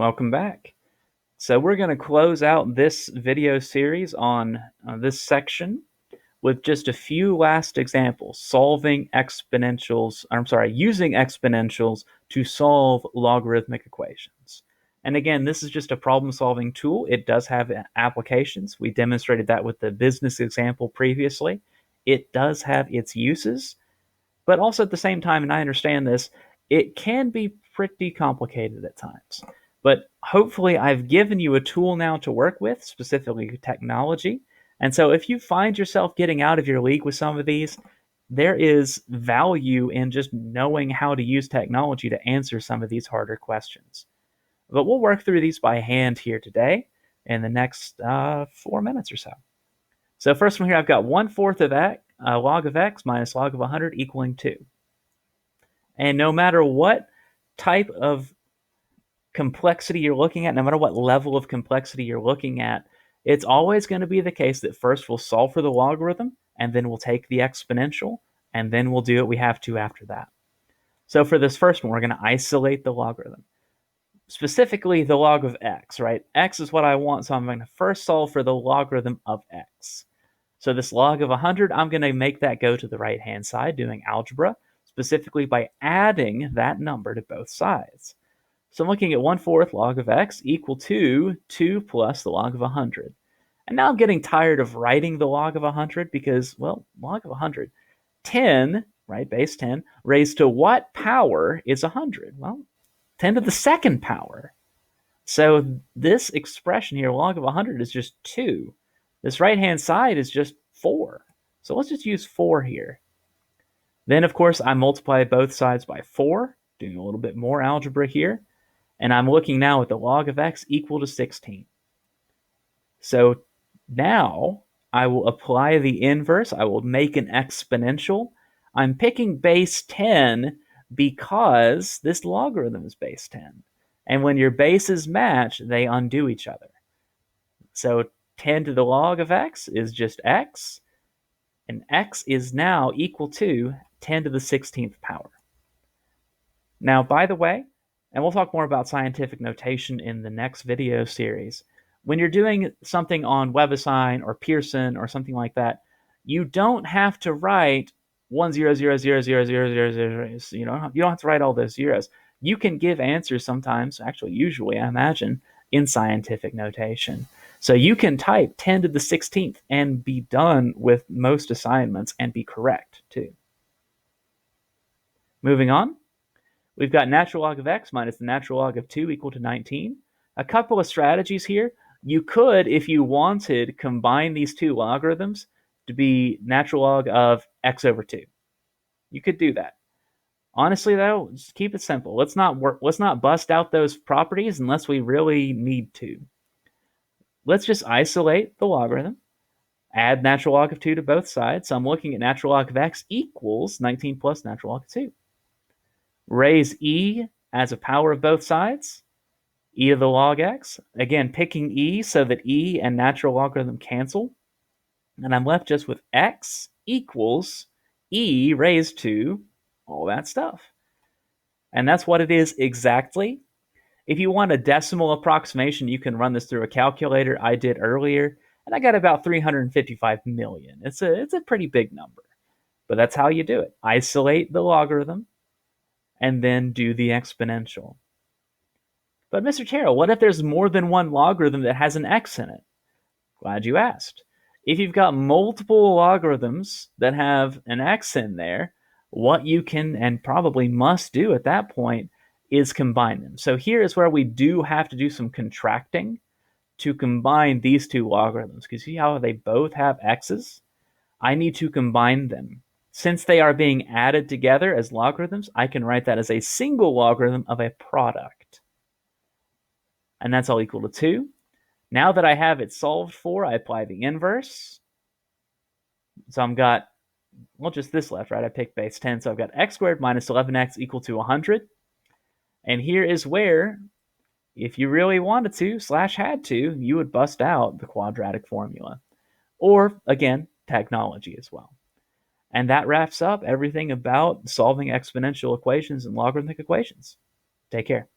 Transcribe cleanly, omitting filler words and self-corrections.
Welcome back. So we're going to close out this video series on this section with just a few last examples, using exponentials to solve logarithmic equations. And again, this is just a problem-solving tool. It does have applications. We demonstrated that with the business example previously. It does have its uses, but also at the same time, and I understand this, it can be pretty complicated at times. But hopefully I've given you a tool now to work with, specifically technology. And so if you find yourself getting out of your league with some of these, there is value in just knowing how to use technology to answer some of these harder questions. But we'll work through these by hand here today in the next 4 minutes or so. So first one here, I've got 1/4 of x, log of x minus log of 100 equaling 2. And no matter what type of complexity you're looking at, no matter what level of complexity you're looking at, it's always going to be the case that first we'll solve for the logarithm, and then we'll take the exponential, and then we'll do what we have to after that. So for this first one, we're going to isolate the logarithm. Specifically, the log of x, right? X is what I want, so I'm going to first solve for the logarithm of x. So this log of 100, I'm going to make that go to the right-hand side, doing algebra, specifically by adding that number to both sides. So I'm looking at 1/4 log of x equal to 2 plus the log of 100. And now I'm getting tired of writing the log of 100 because, well, log of 100, 10, right, base 10, raised to what power is 100? Well, 10 to the second power. So this expression here, log of 100, is just 2. This right-hand side is just 4. So let's just use 4 here. Then, of course, I multiply both sides by 4, doing a little bit more algebra here. And I'm looking now at the log of x equal to 16. So now I will apply the inverse. I will make an exponential. I'm picking base 10 because this logarithm is base 10. And when your bases match, they undo each other. So 10 to the log of x is just x. And x is now equal to 10 to the 16th power. Now, by the way, and we'll talk more about scientific notation in the next video series, when you're doing something on WebAssign or Pearson or something like that, you don't have to write 1 0 0 0 0 0 0 0 0. You don't have to write all those zeros. You can give answers sometimes, actually usually I imagine, in scientific notation. So you can type 10 to the 16th and be done with most assignments and be correct too. Moving on. We've got natural log of x minus the natural log of 2 equal to 19. A couple of strategies here. You could, if you wanted, combine these two logarithms to be natural log of x over 2. You could do that. Honestly, though, just keep it simple. Let's not bust out those properties unless we really need to. Let's just isolate the logarithm, add natural log of 2 to both sides. So I'm looking at natural log of x equals 19 plus natural log of 2. Raise e as a power of both sides, e to the log x. Again, picking e so that e and natural logarithm cancel. And I'm left just with x equals e raised to all that stuff. And that's what it is exactly. If you want a decimal approximation, you can run this through a calculator. I did earlier, and I got about 355 million. It's a pretty big number. But that's how you do it. Isolate the logarithm, and then do the exponential. But Mr. Terrell, what if there's more than one logarithm that has an x in it? Glad you asked. If you've got multiple logarithms that have an x in there, what you can and probably must do at that point is combine them. So here is where we do have to do some contracting to combine these two logarithms. Because see how they both have x's? I need to combine them. Since they are being added together as logarithms, I can write that as a single logarithm of a product. And that's all equal to 2. Now that I have it solved for, I apply the inverse. So I've got, well, just this left, right? I picked base 10. So I've got x squared minus 11x equal to 100. And here is where, if you really wanted to, / had to, you would bust out the quadratic formula. Or, again, technology as well. And that wraps up everything about solving exponential equations and logarithmic equations. Take care.